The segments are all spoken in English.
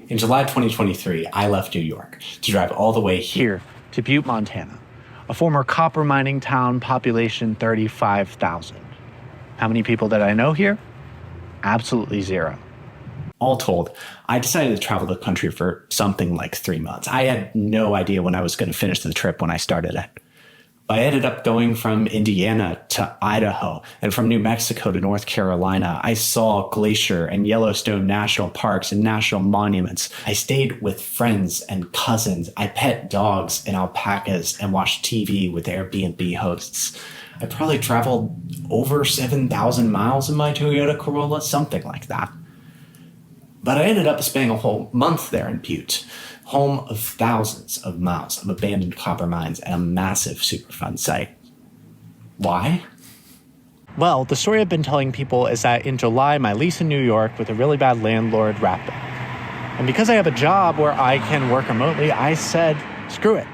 In July 2023, I left New York to drive all the way here to Butte, Montana, a former copper mining town, population 35,000. How many people did I know here? Absolutely zero. All told, I decided to travel the country for something like 3 months. I had no idea when I was going to finish the trip when I started it. I ended up going from Indiana to Idaho and from New Mexico to North Carolina. I saw Glacier and Yellowstone national parks and national monuments. I stayed with friends and cousins. I pet dogs and alpacas and watched TV with Airbnb hosts. I probably traveled over 7,000 miles in my Toyota Corolla, something like that. But I ended up spending a whole month there in Butte, home of thousands of miles of abandoned copper mines and a massive Superfund site. Why? Well, the story I've been telling people is that in July, my lease in New York with a really bad landlord wrapped up. And because I have a job where I can work remotely, I said, screw it.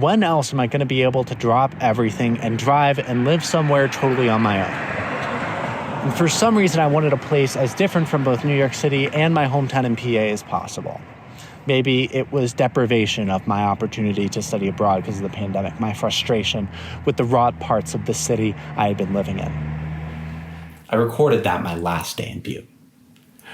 When else am I going to be able to drop everything and drive and live somewhere totally on my own? And for some reason, I wanted a place as different from both New York City and my hometown in PA as possible. Maybe it was deprivation of my opportunity to study abroad because of the pandemic, my frustration with the raw parts of the city I had been living in. I recorded that my last day in Butte.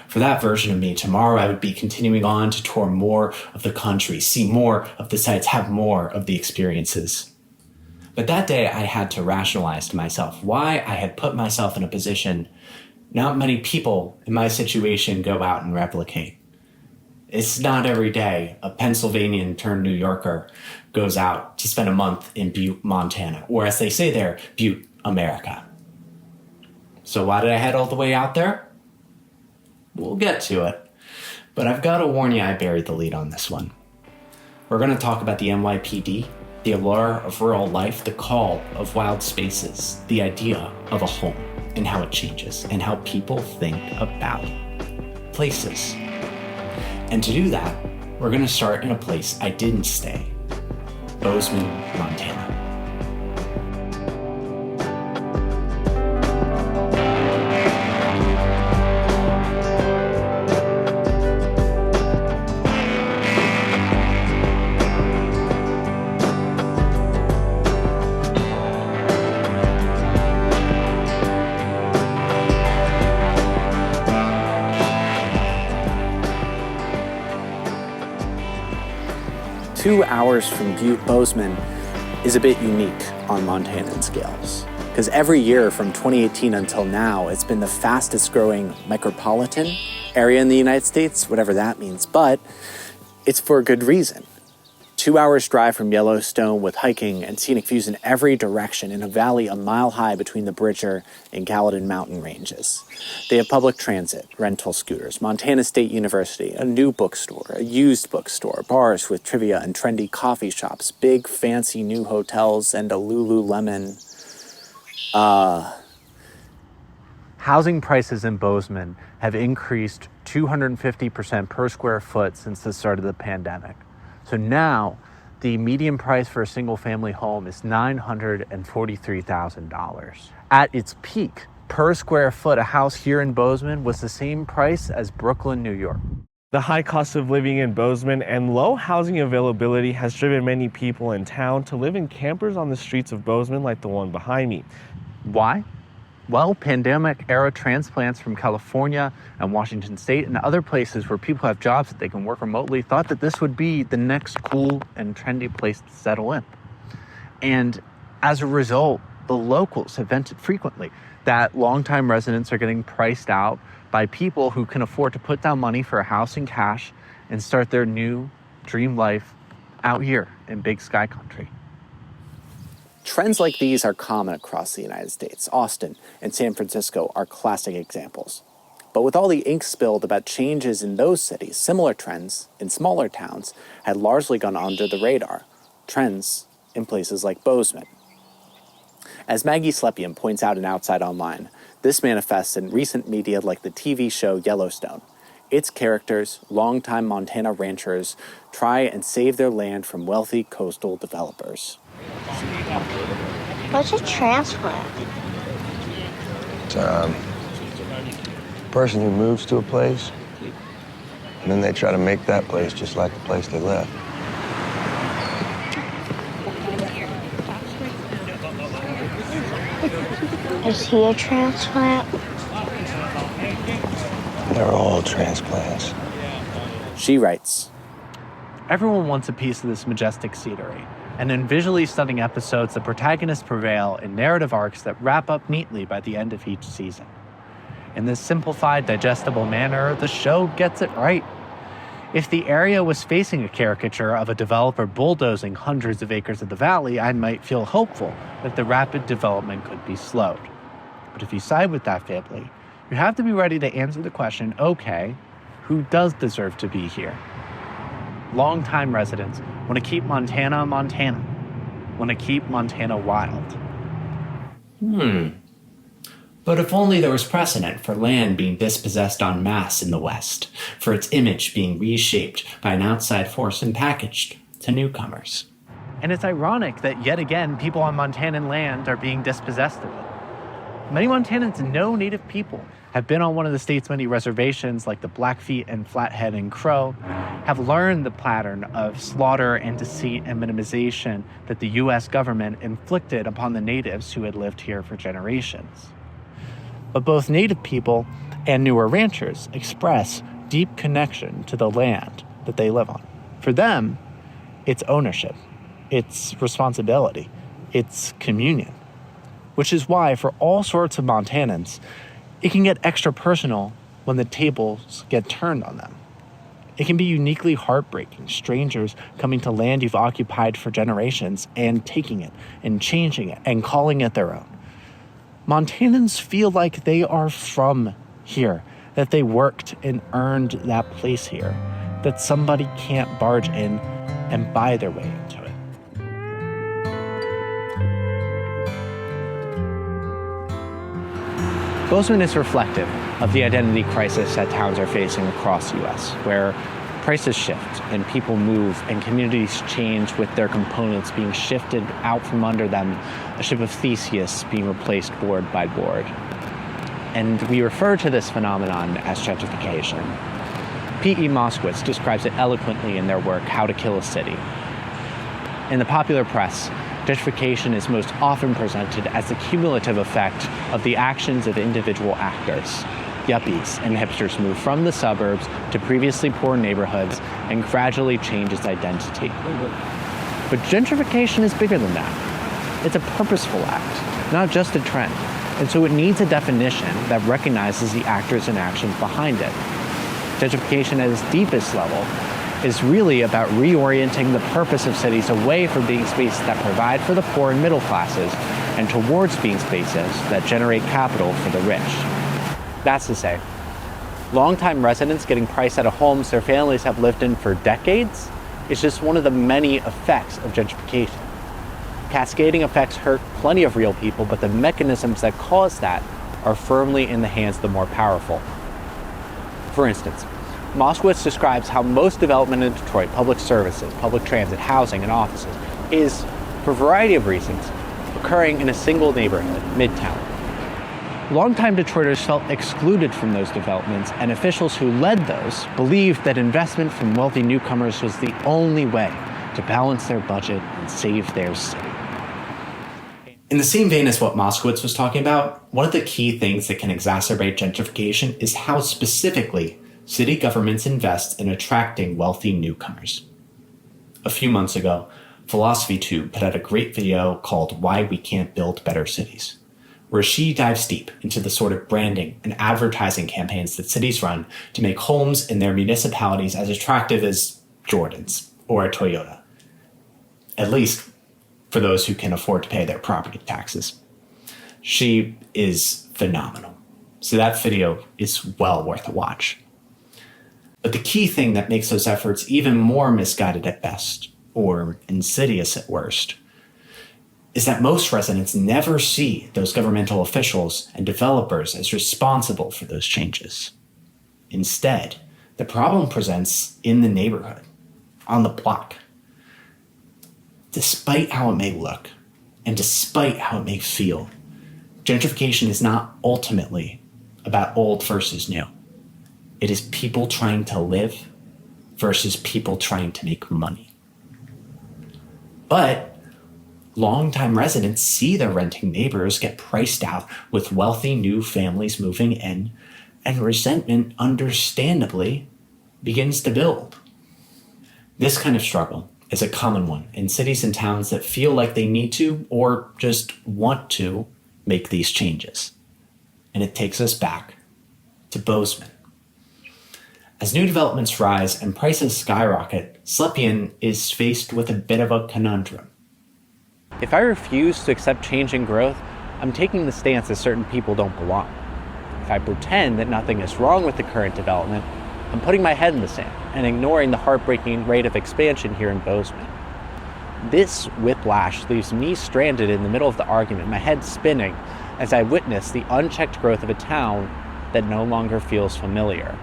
For that version of me, tomorrow I would be continuing on to tour more of the country, see more of the sights, have more of the experiences. But that day I had to rationalize to myself why I had put myself in a position not many people in my situation go out and replicate. It's not every day a Pennsylvanian turned New Yorker goes out to spend a month in Butte, Montana, or as they say there, Butte, America. So why did I head all the way out there? We'll get to it. But I've got to warn you, I buried the lead on this one. We're going to talk about the NYPD, the allure of rural life, the call of wild spaces, the idea of a home, and how it changes, and how people think about places. And to do that, we're going to start in a place I didn't stay, Bozeman, Montana. 2 hours from Butte, Bozeman is a bit unique on Montanan scales. Because every year from 2018 until now, it's been the fastest growing micropolitan area in the United States, whatever that means. But it's for a good reason. 2 hours drive from Yellowstone with hiking and scenic views in every direction in a valley a mile high between the Bridger and Gallatin mountain ranges. They have public transit, rental scooters, Montana State University, a new bookstore, a used bookstore, bars with trivia and trendy coffee shops, big fancy new hotels, and a Lululemon. Housing prices in Bozeman have increased 250% per square foot since the start of the pandemic. So now, the median price for a single-family home is $943,000. At its peak, per square foot, a house here in Bozeman was the same price as Brooklyn, New York. The high cost of living in Bozeman and low housing availability has driven many people in town to live in campers on the streets of Bozeman like the one behind me. Why? Well, pandemic-era transplants from California and Washington State and other places where people have jobs that they can work remotely thought that this would be the next cool and trendy place to settle in. And as a result, the locals have vented frequently that longtime residents are getting priced out by people who can afford to put down money for a house in cash and start their new dream life out here in Big Sky Country. Trends like these are common across the United States. Austin and San Francisco are classic examples. But with all the ink spilled about changes in those cities, similar trends in smaller towns had largely gone under the radar. Trends in places like Bozeman. As Maggie Slepian points out in Outside Online, this manifests in recent media like the TV show Yellowstone. Its characters, longtime Montana ranchers, try and save their land from wealthy coastal developers. What's a transplant? It's a person who moves to a place And then they try to make that place just like the place they left. Is he a transplant? They're all transplants. She writes, everyone wants a piece of this majestic scenery, and in visually stunning episodes, the protagonists prevail in narrative arcs that wrap up neatly by the end of each season. In this simplified, digestible manner, the show gets it right. If the area was facing a caricature of a developer bulldozing hundreds of acres of the valley, I might feel hopeful that the rapid development could be slowed. But if you side with that family, you have to be ready to answer the question, okay, who does deserve to be here? Longtime residents want to keep Montana, Montana. Want to keep Montana wild. But if only there was precedent for land being dispossessed en masse in the West, for its image being reshaped by an outside force and packaged to newcomers. And it's ironic that yet again, people on Montanan land are being dispossessed of it. Many Montanans know Native people, have been on one of the state's many reservations like the Blackfeet and Flathead and Crow, have learned the pattern of slaughter and deceit and minimization that the U.S. government inflicted upon the natives who had lived here for generations. But both Native people and newer ranchers express deep connection to the land that they live on. For them, it's ownership, it's responsibility, it's communion. Which is why, for all sorts of Montanans, it can get extra personal when the tables get turned on them. It can be uniquely heartbreaking, strangers coming to land you've occupied for generations and taking it and changing it and calling it their own. Montanans feel like they are from here, that they worked and earned that place here, that somebody can't barge in and buy their way into it. Bozeman is reflective of the identity crisis that towns are facing across the U.S., where prices shift and people move and communities change with their components being shifted out from under them, a ship of Theseus being replaced board by board. And we refer to this phenomenon as gentrification. P.E. Moskowitz describes it eloquently in their work, How to Kill a City. In the popular press, gentrification is most often presented as the cumulative effect of the actions of individual actors. Yuppies and hipsters move from the suburbs to previously poor neighborhoods and gradually change its identity. But gentrification is bigger than that. It's a purposeful act, not just a trend. And so it needs a definition that recognizes the actors and actions behind it. Gentrification at its deepest level is really about reorienting the purpose of cities away from being spaces that provide for the poor and middle classes and towards being spaces that generate capital for the rich. That's to say, longtime residents getting priced out of homes their families have lived in for decades is just one of the many effects of gentrification. Cascading effects hurt plenty of real people, but the mechanisms that cause that are firmly in the hands of the more powerful. For instance, Moskowitz describes how most development in Detroit, public services, public transit, housing, and offices, is, for a variety of reasons, occurring in a single neighborhood, Midtown. Longtime Detroiters felt excluded from those developments, and officials who led those believed that investment from wealthy newcomers was the only way to balance their budget and save their city. In the same vein as what Moskowitz was talking about, one of the key things that can exacerbate gentrification is how specifically city governments invest in attracting wealthy newcomers. A few months ago, Philosophy Tube put out a great video called Why We Can't Build Better Cities, where she dives deep into the sort of branding and advertising campaigns that cities run to make homes in their municipalities as attractive as Jordan's or a Toyota, at least for those who can afford to pay their property taxes. She is phenomenal, so that video is well worth a watch. But the key thing that makes those efforts even more misguided at best, or insidious at worst, is that most residents never see those governmental officials and developers as responsible for those changes. Instead, the problem presents in the neighborhood, on the block. Despite how it may look, and despite how it may feel, gentrification is not ultimately about old versus new. It is people trying to live versus people trying to make money. But longtime residents see their renting neighbors get priced out with wealthy new families moving in, and resentment, understandably, begins to build. This kind of struggle is a common one in cities and towns that feel like they need to or just want to make these changes. And it takes us back to Bozeman. As new developments rise and prices skyrocket, Slepian is faced with a bit of a conundrum. If I refuse to accept change and growth, I'm taking the stance that certain people don't belong. If I pretend that nothing is wrong with the current development, I'm putting my head in the sand and ignoring the heartbreaking rate of expansion here in Bozeman. This whiplash leaves me stranded in the middle of the argument, my head spinning as I witness the unchecked growth of a town that no longer feels familiar.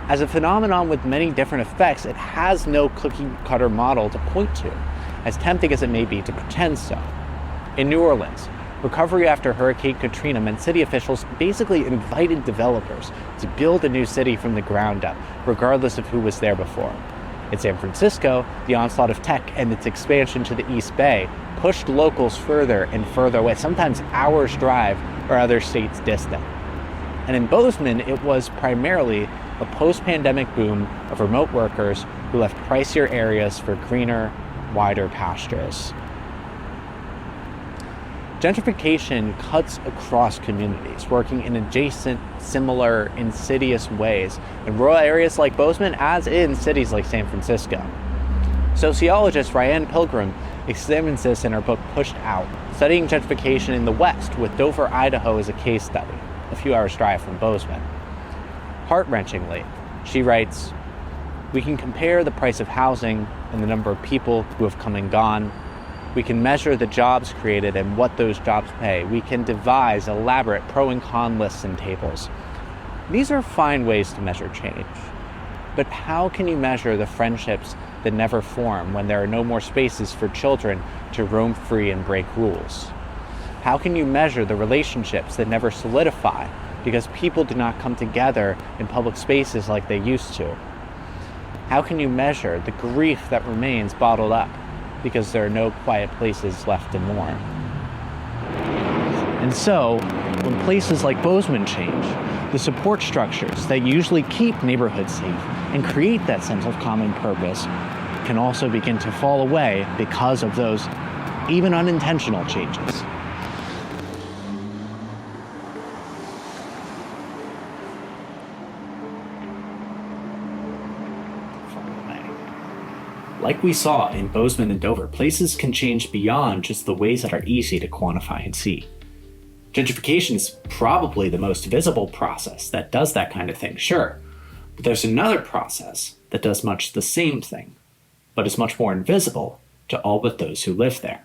As a phenomenon with many different effects, it has no cookie-cutter model to point to, as tempting as it may be to pretend so. In New Orleans, recovery after Hurricane Katrina meant city officials basically invited developers to build a new city from the ground up, regardless of who was there before. In San Francisco, the onslaught of tech and its expansion to the East Bay pushed locals further and further away, sometimes hours drive or other states distant. And in Bozeman, it was primarily a post-pandemic boom of remote workers who left pricier areas for greener, wider pastures. Gentrification cuts across communities, working in adjacent, similar, insidious ways in rural areas like Bozeman, as in cities like San Francisco. Sociologist Ryan Pilgrim examines this in her book Pushed Out, studying gentrification in the West, with Dover, Idaho as a case study, a few hours' drive from Bozeman. Heart-wrenchingly, she writes, "We can compare the price of housing and the number of people who have come and gone. We can measure the jobs created and what those jobs pay. We can devise elaborate pro and con lists and tables. These are fine ways to measure change. But how can you measure the friendships that never form when there are no more spaces for children to roam free and break rules? How can you measure the relationships that never solidify because people do not come together in public spaces like they used to? How can you measure the grief that remains bottled up because there are no quiet places left to mourn? And so, when places like Bozeman change, the support structures that usually keep neighborhoods safe and create that sense of common purpose can also begin to fall away because of those even unintentional changes. Like we saw in Bozeman and Dover, places can change beyond just the ways that are easy to quantify and see. Gentrification is probably the most visible process that does that kind of thing, sure. But there's another process that does much the same thing, but is much more invisible to all but those who live there.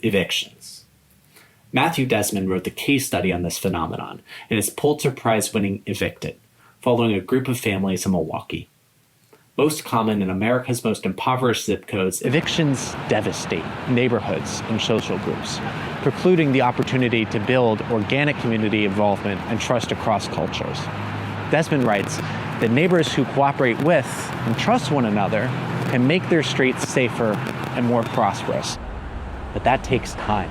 Evictions. Matthew Desmond wrote the case study on this phenomenon in his Pulitzer Prize-winning Evicted, following a group of families in Milwaukee. Most common in America's most impoverished zip codes, evictions devastate neighborhoods and social groups, precluding the opportunity to build organic community involvement and trust across cultures. Desmond writes that neighbors who cooperate with and trust one another can make their streets safer and more prosperous. But that takes time.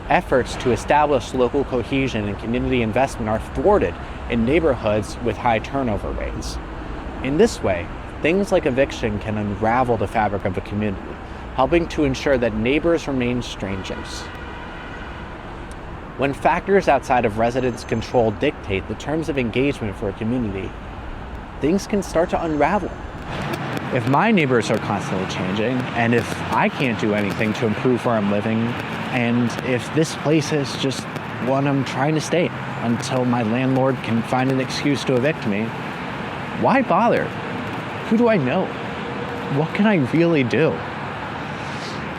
Efforts to establish local cohesion and community investment are thwarted in neighborhoods with high turnover rates. In this way, things like eviction can unravel the fabric of a community, helping to ensure that neighbors remain strangers. When factors outside of residents' control dictate the terms of engagement for a community, things can start to unravel. If my neighbors are constantly changing, and if I can't do anything to improve where I'm living, and if this place is just one I'm trying to stay in until my landlord can find an excuse to evict me, why bother? Who do I know? What can I really do?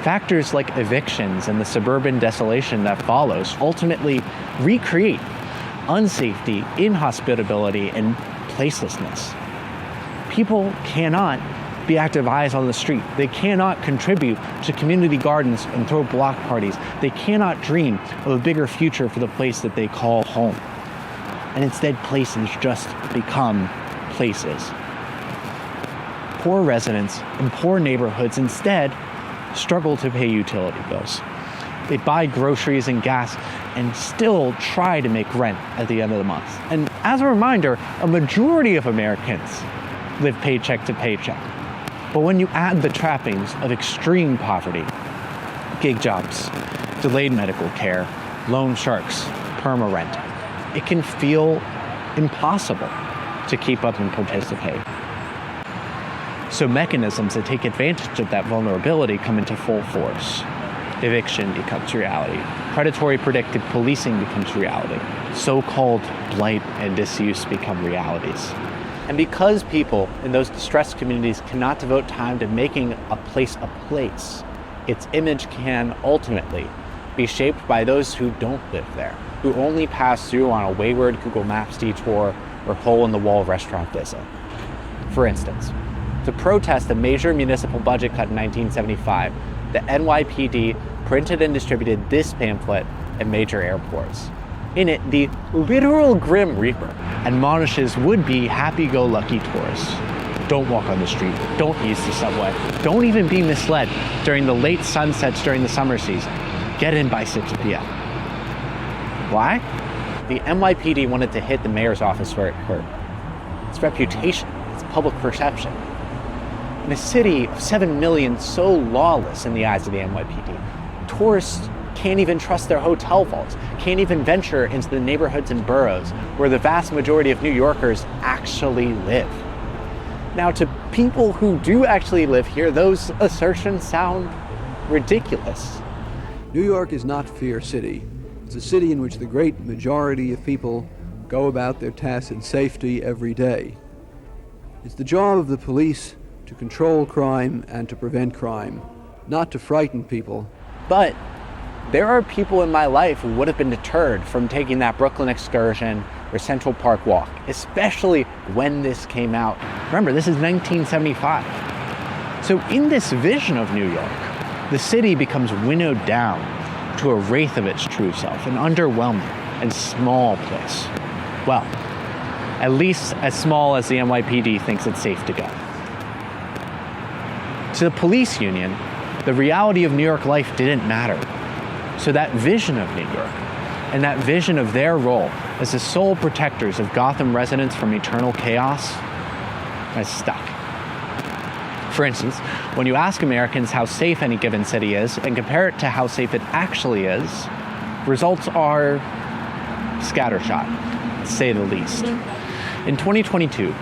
Factors like evictions and the suburban desolation that follows ultimately recreate unsafety, inhospitability, and placelessness. People cannot be active eyes on the street. They cannot contribute to community gardens and throw block parties. They cannot dream of a bigger future for the place that they call home. and instead places just become places. Poor residents in poor neighborhoods instead struggle to pay utility bills. They buy groceries and gas and still try to make rent at the end of the month. And as a reminder, a majority of Americans live paycheck to paycheck. But when you add the trappings of extreme poverty, gig jobs, delayed medical care, loan sharks, perma-rent, it can feel impossible to keep up and participate. So mechanisms that take advantage of that vulnerability come into full force. Eviction becomes reality. Predatory predictive policing becomes reality. So-called blight and disuse become realities. And because people in those distressed communities cannot devote time to making a place, its image can ultimately be shaped by those who don't live there, who only pass through on a wayward Google Maps detour or hole-in-the-wall restaurant visit. For instance, to protest a major municipal budget cut in 1975, the NYPD printed and distributed this pamphlet at major airports. In it, the literal Grim Reaper admonishes would-be happy-go-lucky tourists. Don't walk on the street, don't use the subway, don't even be misled during the late sunsets during the summer season. Get in by 6 p.m. Why? The NYPD wanted to hit the mayor's office where it hurt. Its reputation, its public perception. In a city of 7 million so lawless in the eyes of the NYPD, tourists can't even trust their hotel vaults, can't even venture into the neighborhoods and boroughs where the vast majority of New Yorkers actually live. Now, to people who do actually live here, those assertions sound ridiculous. New York is not Fear City. It's a city in which the great majority of people go about their tasks in safety every day. It's the job of the police to control crime and to prevent crime, not to frighten people. But there are people in my life who would have been deterred from taking that Brooklyn excursion or Central Park walk, especially when this came out. Remember, this is 1975. So in this vision of New York, the city becomes winnowed down to a wraith of its true self, an underwhelming and small place. Well, at least as small as the NYPD thinks it's safe to go. To the police union, the reality of New York life didn't matter. So that vision of New York, and that vision of their role as the sole protectors of Gotham residents from eternal chaos, has stuck. For instance, when you ask Americans how safe any given city is and compare it to how safe it actually is, results are scattershot, to say the least. In 2022,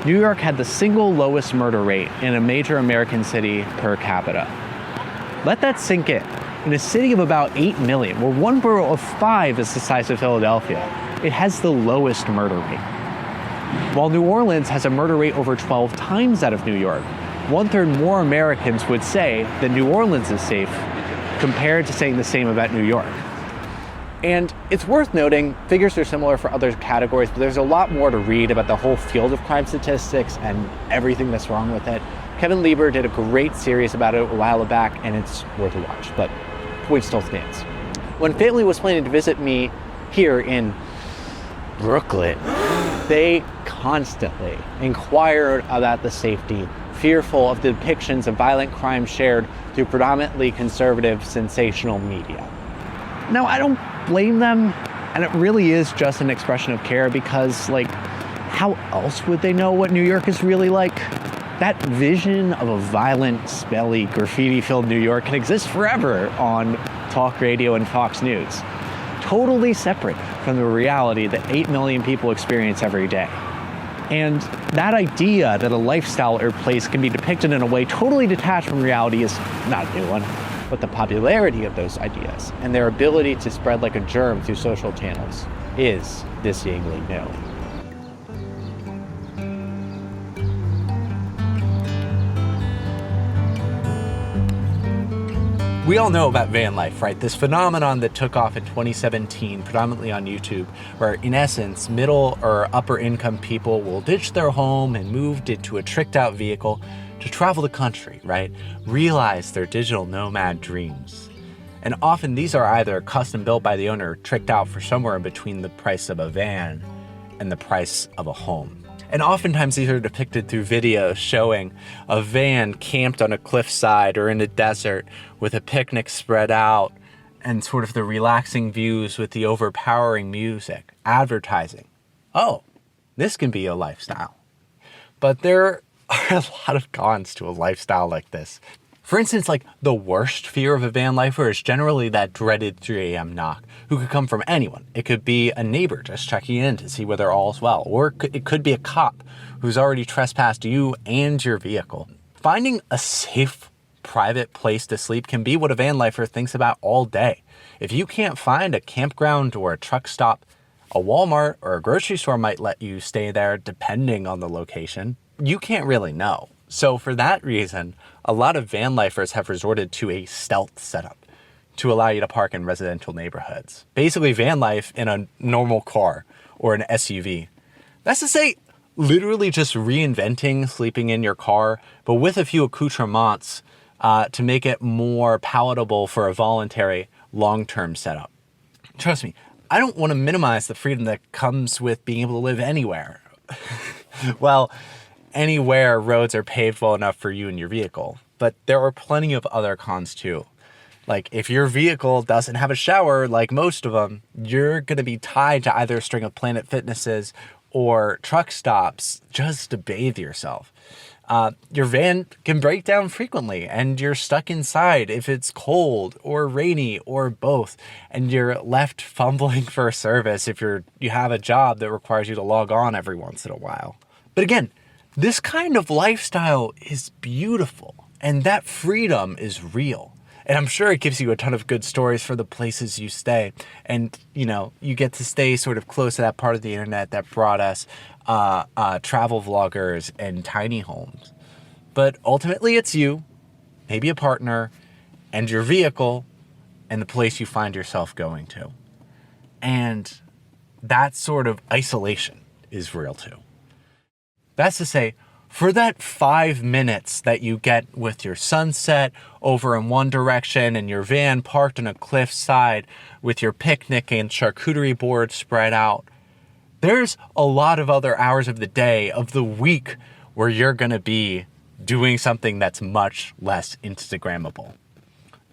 New York had the single lowest murder rate in a major American city per capita. Let that sink in. In a city of about 8 million, where one borough of 5 is the size of Philadelphia, it has the lowest murder rate. While New Orleans has a murder rate over 12 times that of New York, 1/3 more Americans would say that New Orleans is safe compared to saying the same about New York. And it's worth noting, figures are similar for other categories, but there's a lot more to read about the whole field of crime statistics and everything that's wrong with it. Kevin Lieber did a great series about it a while back, and it's worth a watch, but the point still stands. When family was planning to visit me here in Brooklyn, they constantly inquired about the safety, fearful of the depictions of violent crime shared through predominantly conservative, sensational media. Now, I don't blame them, and it really is just an expression of care because, how else would they know what New York is really like? That vision of a violent, smelly, graffiti-filled New York can exist forever on talk radio and Fox News, totally separate from the reality that 8 million people experience every day. And that idea that a lifestyle or place can be depicted in a way totally detached from reality is not a new one. But the popularity of those ideas and their ability to spread like a germ through social channels is dizzyingly new. We all know about van life, right? This phenomenon that took off in 2017, predominantly on YouTube, where in essence, middle or upper income people will ditch their home and move into a tricked out vehicle to travel the country, right? Realize their digital nomad dreams. And often these are either custom built by the owner or tricked out for somewhere in between the price of a van and the price of a home. And oftentimes these are depicted through videos showing a van camped on a cliffside or in a desert with a picnic spread out and sort of the relaxing views with the overpowering music, advertising. Oh, this can be a lifestyle. But there are a lot of cons to a lifestyle like this. For instance, like the worst fear of a van lifer is generally that dreaded 3 a.m. knock, who could come from anyone. It could be a neighbor just checking in to see whether all's well, or it could be a cop who's already trespassed you and your vehicle. Finding a safe, private place to sleep can be what a van lifer thinks about all day. If you can't find a campground or a truck stop, a Walmart or a grocery store might let you stay there depending on the location. You can't really know. So for that reason, a lot of van lifers have resorted to a stealth setup to allow you to park in residential neighborhoods. Basically van life in a normal car or an SUV. That's to say, literally just reinventing sleeping in your car, but with a few accoutrements to make it more palatable for a voluntary long-term setup. Trust me, I don't want to minimize the freedom that comes with being able to live anywhere. Well, anywhere roads are paved well enough for you and your vehicle. But there are plenty of other cons too. Like if your vehicle doesn't have a shower, like most of them, you're going to be tied to either a string of Planet Fitnesses or truck stops just to bathe yourself. Your van can break down frequently and you're stuck inside if it's cold or rainy or both. And you're left fumbling for service if you have a job that requires you to log on every once in a while. But again, this kind of lifestyle is beautiful and that freedom is real. And I'm sure it gives you a ton of good stories for the places you stay. And, you get to stay sort of close to that part of the internet that brought us travel vloggers and tiny homes. But ultimately it's you, maybe a partner, and your vehicle, and the place you find yourself going to. And that sort of isolation is real too. That's to say, for that 5 minutes that you get with your sunset over in one direction and your van parked on a cliffside with your picnic and charcuterie board spread out, there's a lot of other hours of the day, of the week, where you're going to be doing something that's much less Instagrammable.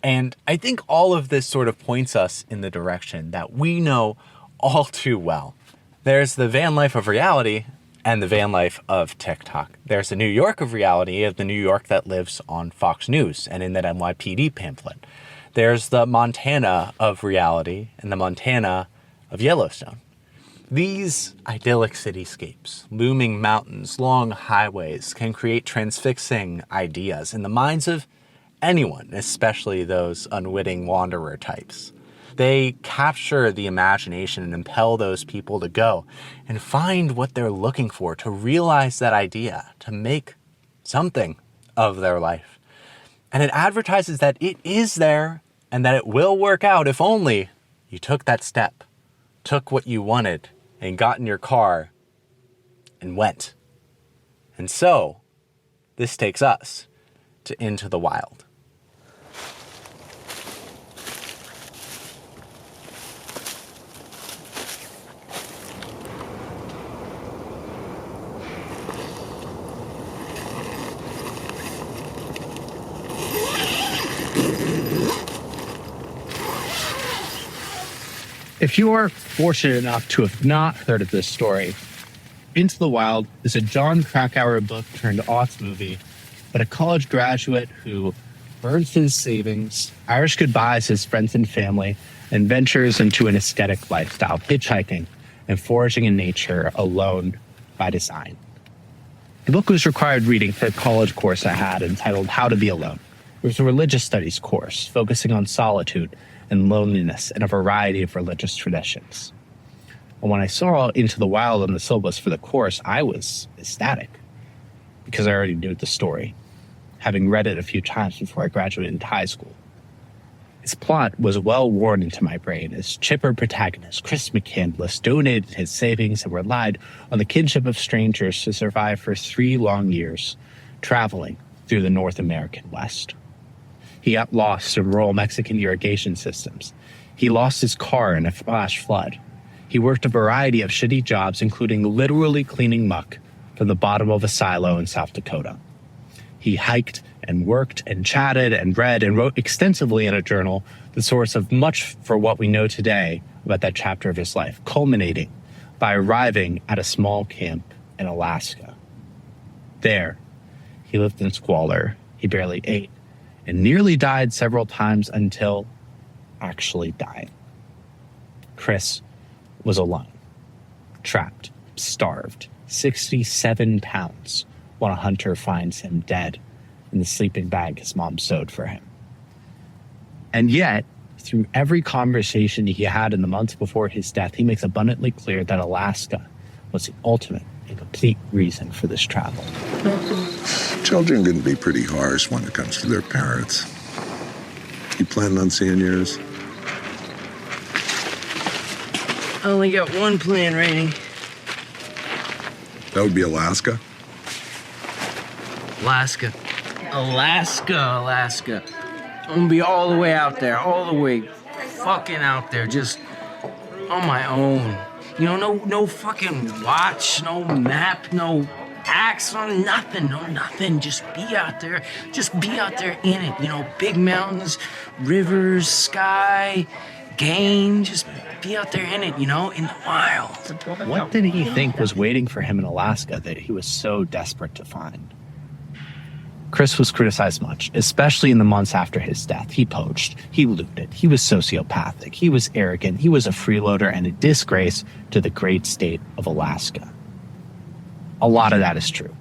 And I think all of this sort of points us in the direction that we know all too well. There's the van life of reality and the van life of TikTok. There's the New York of reality of the New York that lives on Fox News and in that NYPD pamphlet. There's the Montana of reality and the Montana of Yellowstone. These idyllic cityscapes, looming mountains, long highways can create transfixing ideas in the minds of anyone, especially those unwitting wanderer types. They capture the imagination and impel those people to go and find what they're looking for, to realize that idea, to make something of their life. And it advertises that it is there and that it will work out if only you took that step, took what you wanted, and got in your car and went. And so, this takes us to Into the Wild. If you're fortunate enough to have not heard of this story, Into the Wild is a Jon Krakauer book turned aughts movie about a college graduate who burns his savings, Irish goodbyes his friends and family, and ventures into an aesthetic lifestyle, hitchhiking and foraging in nature alone by design. The book was required reading for a college course I had entitled How to Be Alone. It was a religious studies course focusing on solitude and loneliness in a variety of religious traditions. And when I saw Into the Wild on the syllabus for the course, I was ecstatic because I already knew the story, having read it a few times before I graduated into high school. Its plot was well worn into my brain as chipper protagonist Chris McCandless donated his savings and relied on the kinship of strangers to survive for 3 long years, traveling through the North American West. He got lost in rural Mexican irrigation systems. He lost his car in a flash flood. He worked a variety of shitty jobs, including literally cleaning muck from the bottom of a silo in South Dakota. He hiked and worked and chatted and read and wrote extensively in a journal, the source of much for what we know today about that chapter of his life, culminating by arriving at a small camp in Alaska. There, he lived in squalor, he barely ate, and nearly died several times until actually dying. Chris was alone, trapped, starved, 67 pounds, when a hunter finds him dead in the sleeping bag his mom sewed for him. And yet, through every conversation he had in the months before his death, he makes abundantly clear that Alaska was the ultimate and complete reason for this travel. Children can be pretty harsh when it comes to their parents. You planning on seeing yours? I only got one plan, Rainey. That would be Alaska? Alaska. I'm gonna be all the way out there, all the way fucking out there, just on my own. You know, no fucking watch, no map, no axe, no nothing. Just be out there in it. You know, big mountains, rivers, sky, game, just be out there in it, you know, in the wild. What did he think was waiting for him in Alaska that he was so desperate to find? Chris was criticized much, especially in the months after his death. He poached, he looted, he was sociopathic, he was arrogant, he was a freeloader and a disgrace to the great state of Alaska. A lot of that is true.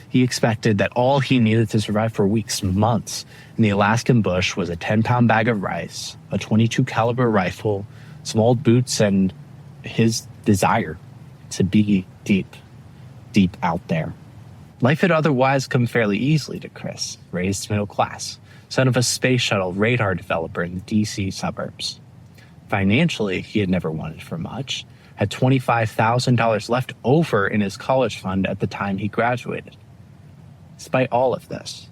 He expected that all he needed to survive for weeks, months, in the Alaskan bush was a 10-pound bag of rice, a .22 caliber rifle, some old boots, and his desire to be deep out there. Life had otherwise come fairly easily to Chris, raised middle class, son of a space shuttle radar developer in the DC suburbs. Financially, he had never wanted for much, had $25,000 left over in his college fund at the time he graduated. Despite all of this,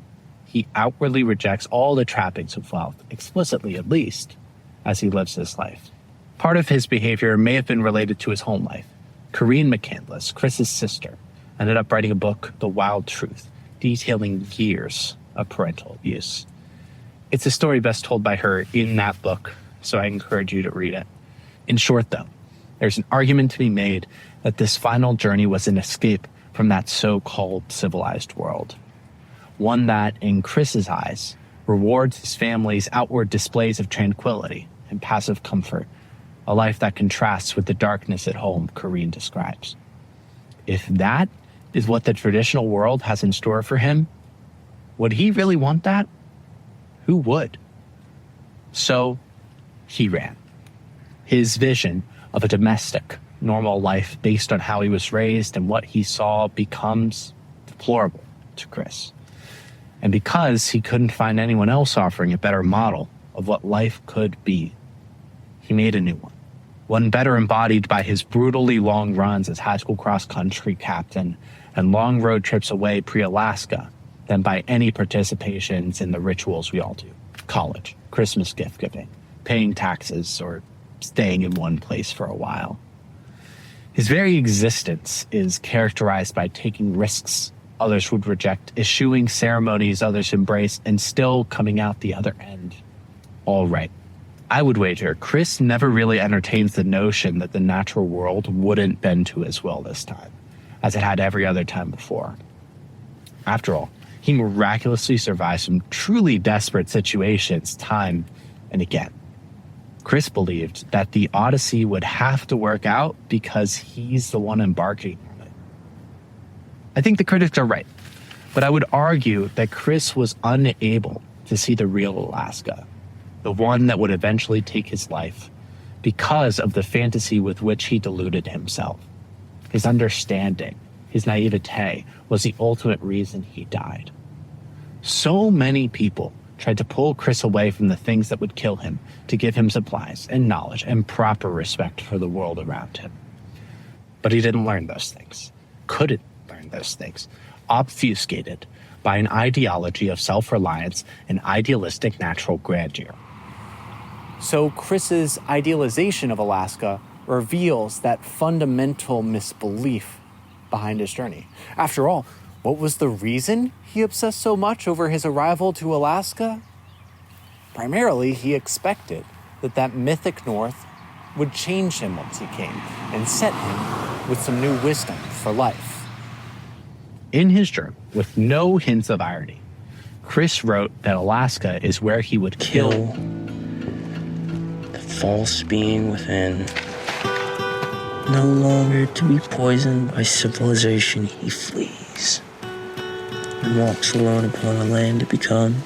he outwardly rejects all the trappings of wealth, explicitly at least, as he lives his life. Part of his behavior may have been related to his home life. Corinne McCandless, Chris's sister, ended up writing a book, The Wild Truth, detailing years of parental abuse. It's a story best told by her in that book, so I encourage you to read it. In short, though, there's an argument to be made that this final journey was an escape from that so-called civilized world. One that, in Chris's eyes, rewards his family's outward displays of tranquility and passive comfort, a life that contrasts with the darkness at home Corinne describes. If that is what the traditional world has in store for him, would he really want that? Who would? So he ran. His vision of a domestic, normal life based on how he was raised and what he saw becomes deplorable to Chris. And because he couldn't find anyone else offering a better model of what life could be, he made a new one better embodied by his brutally long runs as high school cross-country captain and long road trips away pre-Alaska than by any participations in the rituals we all do. College, Christmas gift giving, paying taxes, or staying in one place for a while. His very existence is characterized by taking risks others would reject, eschewing ceremonies others embrace, and still coming out the other end all right. I would wager Chris never really entertains the notion that the natural world wouldn't bend to his will this time, as it had every other time before. After all, he miraculously survived some truly desperate situations time and again. Chris believed that the Odyssey would have to work out because he's the one embarking on it. I think the critics are right, but I would argue that Chris was unable to see the real Alaska, the one that would eventually take his life, because of the fantasy with which he deluded himself. His understanding, his naivete, was the ultimate reason he died. So many people tried to pull Chris away from the things that would kill him to give him supplies and knowledge and proper respect for the world around him. But he didn't learn those things, couldn't learn those things, obfuscated by an ideology of self-reliance and idealistic natural grandeur. So Chris's idealization of Alaska reveals that fundamental misbelief behind his journey. After all, what was the reason he obsessed so much over his arrival to Alaska? Primarily, he expected that mythic North would change him once he came and set him with some new wisdom for life. In his journal, with no hints of irony, Chris wrote that Alaska is where he would kill the false being within. No longer to be poisoned by civilization, he flees and walks alone upon a land to become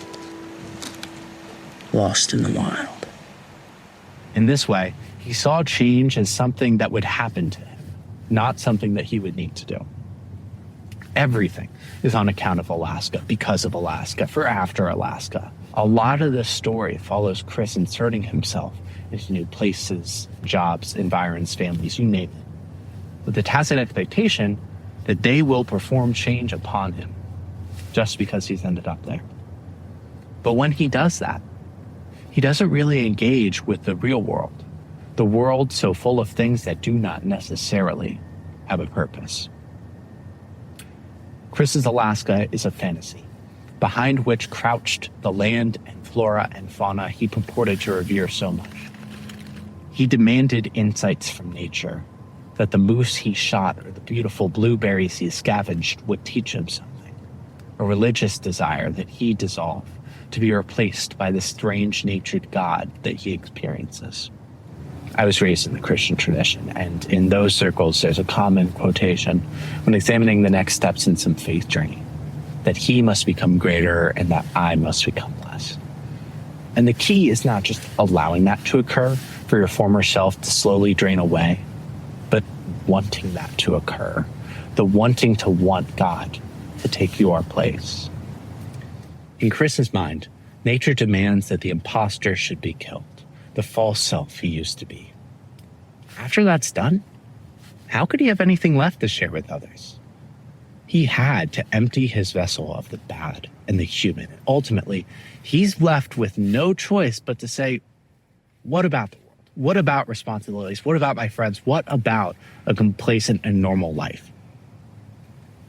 lost in the wild. In this way, he saw change as something that would happen to him, not something that he would need to do. Everything is on account of Alaska, because of Alaska, for after Alaska. A lot of this story follows Chris inserting himself into new places, jobs, environs, families, you name it, with the tacit expectation that they will perform change upon him just because he's ended up there. But when he does that, he doesn't really engage with the real world, the world so full of things that do not necessarily have a purpose. Chris's Alaska is a fantasy, behind which crouched the land and flora and fauna he purported to revere so much. He demanded insights from nature, that the moose he shot or the beautiful blueberries he scavenged would teach him something, a religious desire that he dissolved to be replaced by the strange natured God that he experiences. I was raised in the Christian tradition, and in those circles, there's a common quotation when examining the next steps in some faith journey, that he must become greater and that I must become less. And the key is not just allowing that to occur for your former self to slowly drain away, but wanting that to occur, the wanting to want God to take your place. In Chris's mind, nature demands that the imposter should be killed, the false self he used to be. After that's done, how could he have anything left to share with others? He had to empty his vessel of the bad and the human. And ultimately, he's left with no choice but to say, what about the world? What about responsibilities? What about my friends? What about a complacent and normal life?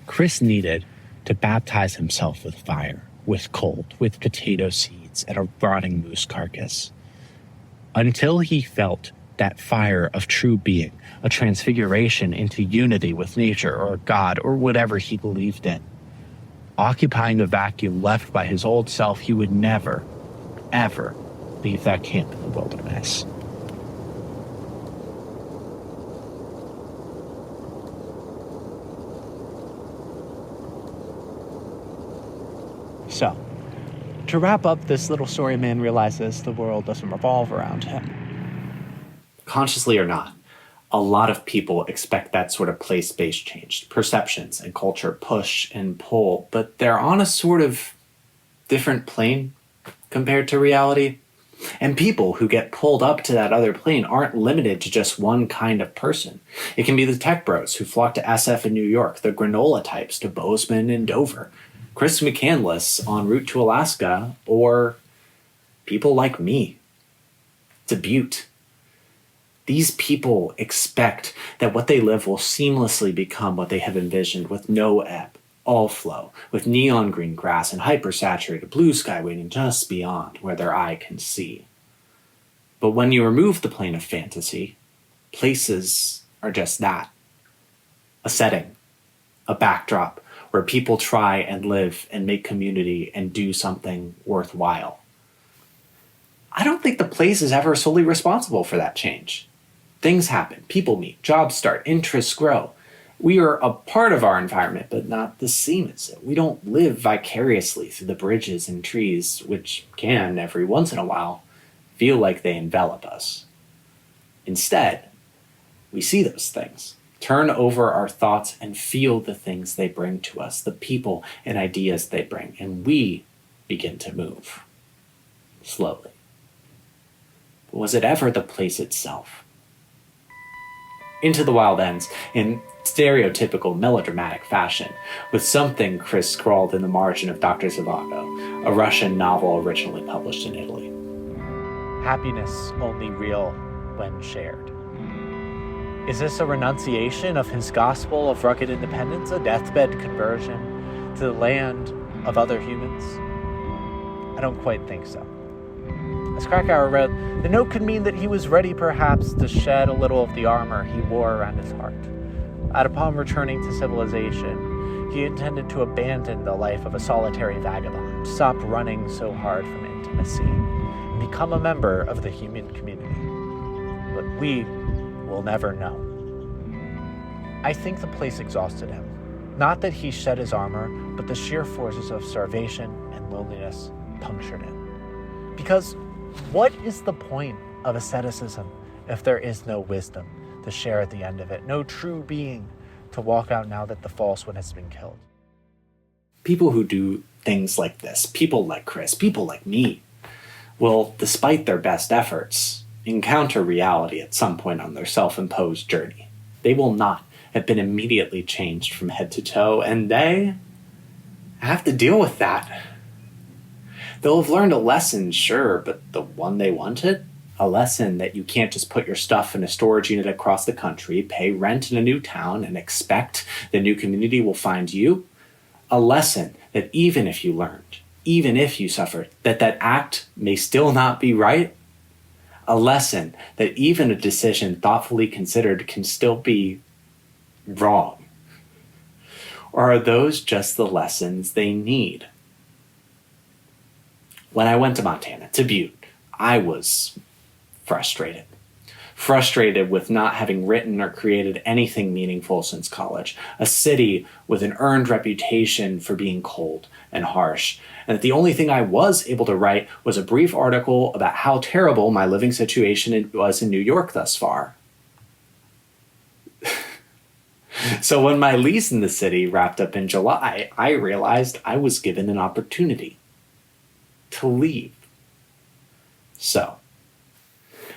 Chris needed to baptize himself with fire, with cold, with potato seeds, and a rotting moose carcass, until he felt that fire of true being, a transfiguration into unity with nature or God or whatever he believed in. Occupying the vacuum left by his old self, he would never, ever leave that camp in the wilderness. So, to wrap up, this little story man realizes the world doesn't revolve around him. Consciously or not, a lot of people expect that sort of place-based change. Perceptions and culture push and pull, but they're on a sort of different plane compared to reality. And people who get pulled up to that other plane aren't limited to just one kind of person. It can be the tech bros who flock to SF in New York, the granola types to Bozeman and Dover, Chris McCandless en route to Alaska, or people like me to Butte. These people expect that what they live will seamlessly become what they have envisioned, with no ebb, all flow, with neon green grass and hypersaturated blue sky waiting just beyond where their eye can see. But when you remove the plane of fantasy, places are just that. A setting, a backdrop where people try and live and make community and do something worthwhile. I don't think the place is ever solely responsible for that change. Things happen, people meet, jobs start, interests grow. We are a part of our environment, but not the same as it. We don't live vicariously through the bridges and trees, which can, every once in a while, feel like they envelop us. Instead, we see those things, turn over our thoughts, and feel the things they bring to us, the people and ideas they bring, and we begin to move, slowly. But was it ever the place itself? Into the Wild ends in stereotypical melodramatic fashion, with something Chris scrawled in the margin of Dr. Zhivago, a Russian novel originally published in Italy. Happiness only real when shared. Is this a renunciation of his gospel of rugged independence, a deathbed conversion to the land of other humans? I don't quite think so. As Krakauer wrote, the note could mean that he was ready perhaps to shed a little of the armor he wore around his heart. And upon returning to civilization, he intended to abandon the life of a solitary vagabond, stop running so hard from intimacy, and become a member of the human community. But we will never know. I think the place exhausted him. Not that he shed his armor, but the sheer forces of starvation and loneliness punctured him. Because what is the point of asceticism if there is no wisdom to share at the end of it, no true being to walk out now that the false one has been killed? People who do things like this, people like Chris, people like me, will, despite their best efforts, encounter reality at some point on their self-imposed journey. They will not have been immediately changed from head to toe, and they have to deal with that. They'll have learned a lesson, sure, but the one they wanted? A lesson that you can't just put your stuff in a storage unit across the country, pay rent in a new town, and expect the new community will find you? A lesson that even if you learned, even if you suffered, that act may still not be right? A lesson that even a decision thoughtfully considered can still be wrong? Or are those just the lessons they need? When I went to Montana, to Butte, I was frustrated. Frustrated with not having written or created anything meaningful since college. A city with an earned reputation for being cold and harsh. And that the only thing I was able to write was a brief article about how terrible my living situation was in New York thus far. So when my lease in the city wrapped up in July, I realized I was given an opportunity to leave. So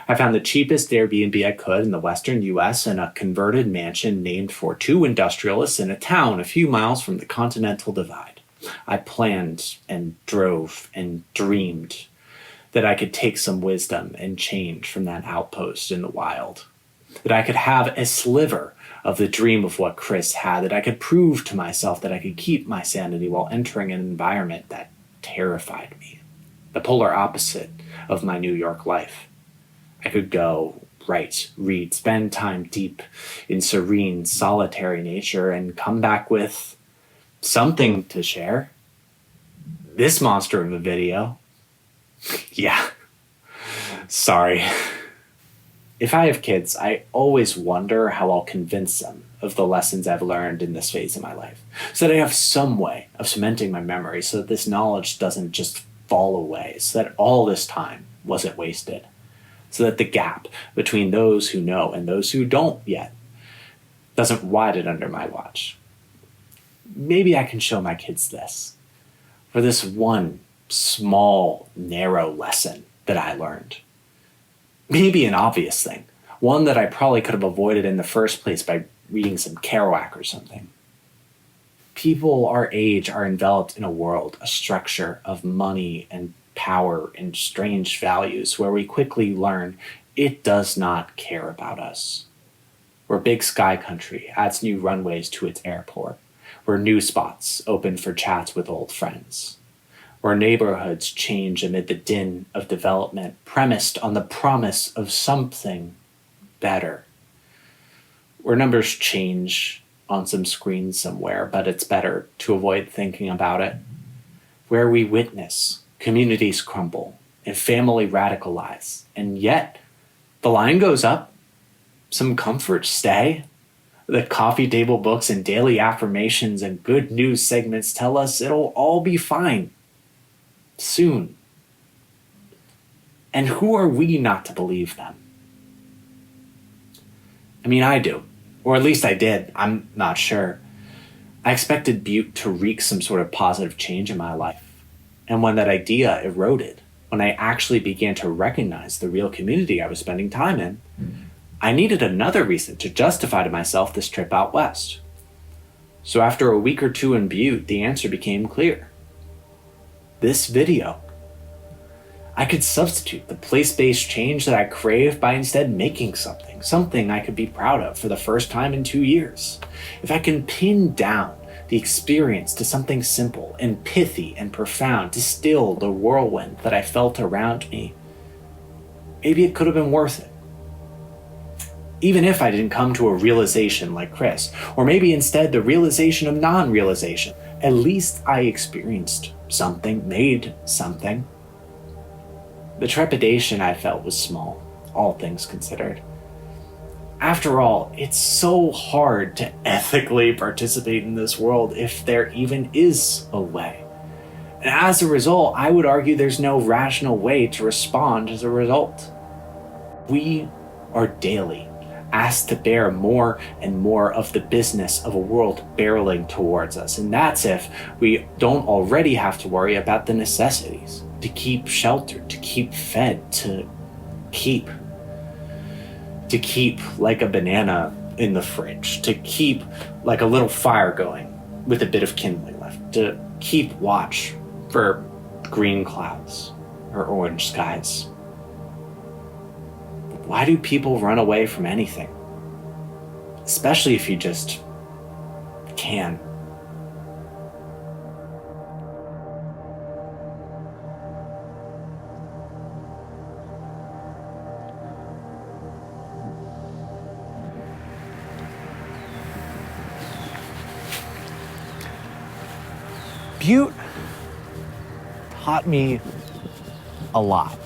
I found the cheapest Airbnb I could in the western US in a converted mansion named for two industrialists in a town a few miles from the Continental Divide. I planned and drove and dreamed that I could take some wisdom and change from that outpost in the wild. That I could have a sliver of the dream of what Chris had, that I could prove to myself that I could keep my sanity while entering an environment that terrified me. The polar opposite of my New York life. I could go, write, read, spend time deep in serene, solitary nature and come back with something to share. This monster of a video. Yeah. Sorry. If I have kids, I always wonder how I'll convince them of the lessons I've learned in this phase of my life, so that I have some way of cementing my memory so that this knowledge doesn't just fall away, so that all this time wasn't wasted, so that the gap between those who know and those who don't yet doesn't widen under my watch. Maybe I can show my kids this, for this one small, narrow lesson that I learned. Maybe an obvious thing, one that I probably could have avoided in the first place by reading some Kerouac or something. People our age are enveloped in a world, a structure of money and power and strange values where we quickly learn it does not care about us. Where Big Sky Country adds new runways to its airport, where new spots open for chats with old friends, where neighborhoods change amid the din of development premised on the promise of something better, where numbers change on some screen somewhere, but it's better to avoid thinking about it, where we witness communities crumble and family radicalize, and yet the line goes up, some comforts stay. The coffee table books and daily affirmations and good news segments tell us it'll all be fine soon. And who are we not to believe them? I mean, I do. Or at least I did. I'm not sure. I expected Butte to wreak some sort of positive change in my life. And when that idea eroded, when I actually began to recognize the real community I was spending time in, I needed another reason to justify to myself this trip out west. So after a week or two in Butte, the answer became clear. This video. I could substitute the place-based change that I crave by instead making something I could be proud of for the first time in 2 years. If I can pin down the experience to something simple and pithy and profound to still the whirlwind that I felt around me, maybe it could have been worth it. Even if I didn't come to a realization like Chris, or maybe instead the realization of non-realization, at least I experienced something, made something. The trepidation I felt was small, all things considered. After all, it's so hard to ethically participate in this world if there even is a way. And as a result, I would argue there's no rational way to respond as a result. We are daily asked to bear more and more of the business of a world barreling towards us. And that's if we don't already have to worry about the necessities to keep sheltered, to keep fed, to keep like a banana in the fridge, to keep like a little fire going with a bit of kindling left, to keep watch for green clouds or orange skies. Why do people run away from anything? Especially if you just can. Butte taught me a lot.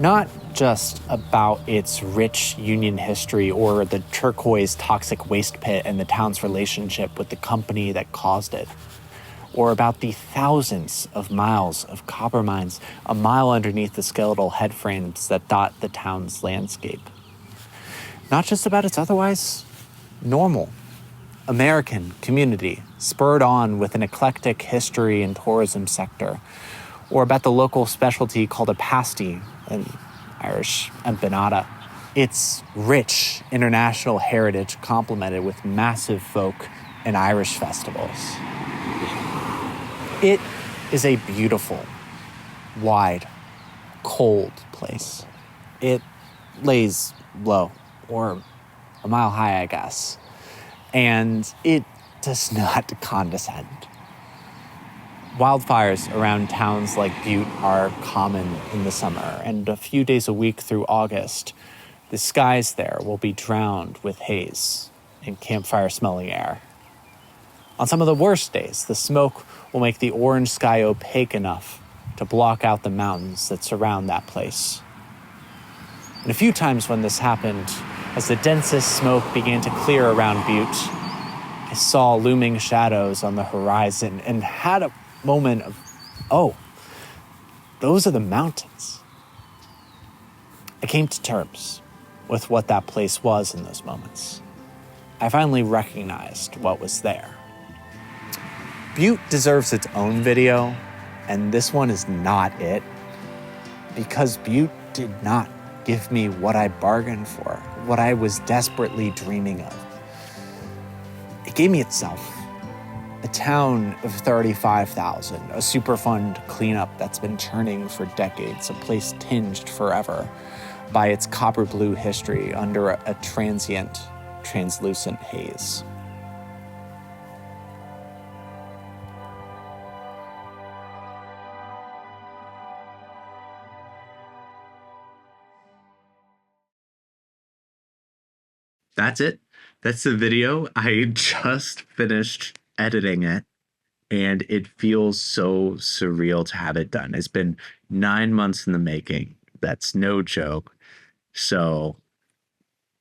Not just about its rich Union history or the turquoise toxic waste pit and the town's relationship with the company that caused it, or about the thousands of miles of copper mines a mile underneath the skeletal headframes that dot the town's landscape. Not just about its otherwise normal American community, spurred on with an eclectic history and tourism sector, or about the local specialty called a pasty, an Irish empanada. Its rich international heritage complemented with massive folk and Irish festivals. It is a beautiful, wide, cold place. It lays low, or a mile high, I guess. And it does not condescend. Wildfires around towns like Butte are common in the summer, and a few days a week through August, the skies there will be drowned with haze and campfire-smelling air. On some of the worst days, the smoke will make the orange sky opaque enough to block out the mountains that surround that place. And a few times when this happened, as the densest smoke began to clear around Butte, I saw looming shadows on the horizon and had a moment of, oh, those are the mountains. I came to terms with what that place was in those moments. I finally recognized what was there. Butte deserves its own video, and this one is not it, because Butte did not give me what I bargained for, what I was desperately dreaming of. It gave me itself. A town of 35,000, a Superfund cleanup that's been churning for decades, a place tinged forever by its copper blue history under a transient, translucent haze. That's it. That's the video. I just finished editing it, and it feels so surreal to have it done. It's been 9 months in the making. That's no joke. So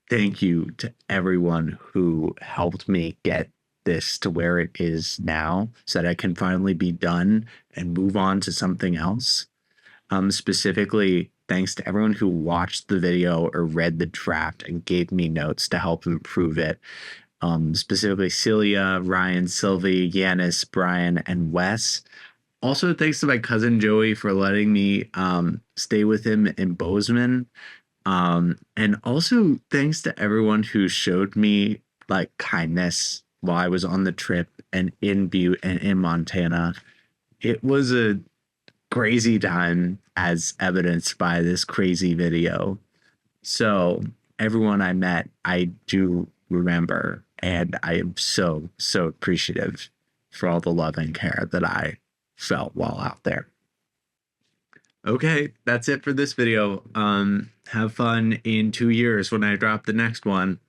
thank you to everyone who helped me get this to where it is now so that I can finally be done and move on to something else. Specifically, thanks to everyone who watched the video or read the draft and gave me notes to help improve it. Specifically Celia, Ryan, Sylvie, Yanis, Brian, and Wes. Also, thanks to my cousin Joey for letting me stay with him in Bozeman. And also thanks to everyone who showed me like kindness while I was on the trip and in Butte and in Montana. It was a crazy time as evidenced by this crazy video. So everyone I met, I do remember, and I am so appreciative for all the love and care that I felt while out there. Okay, that's it for this video. Have fun in 2 years when I drop the next one.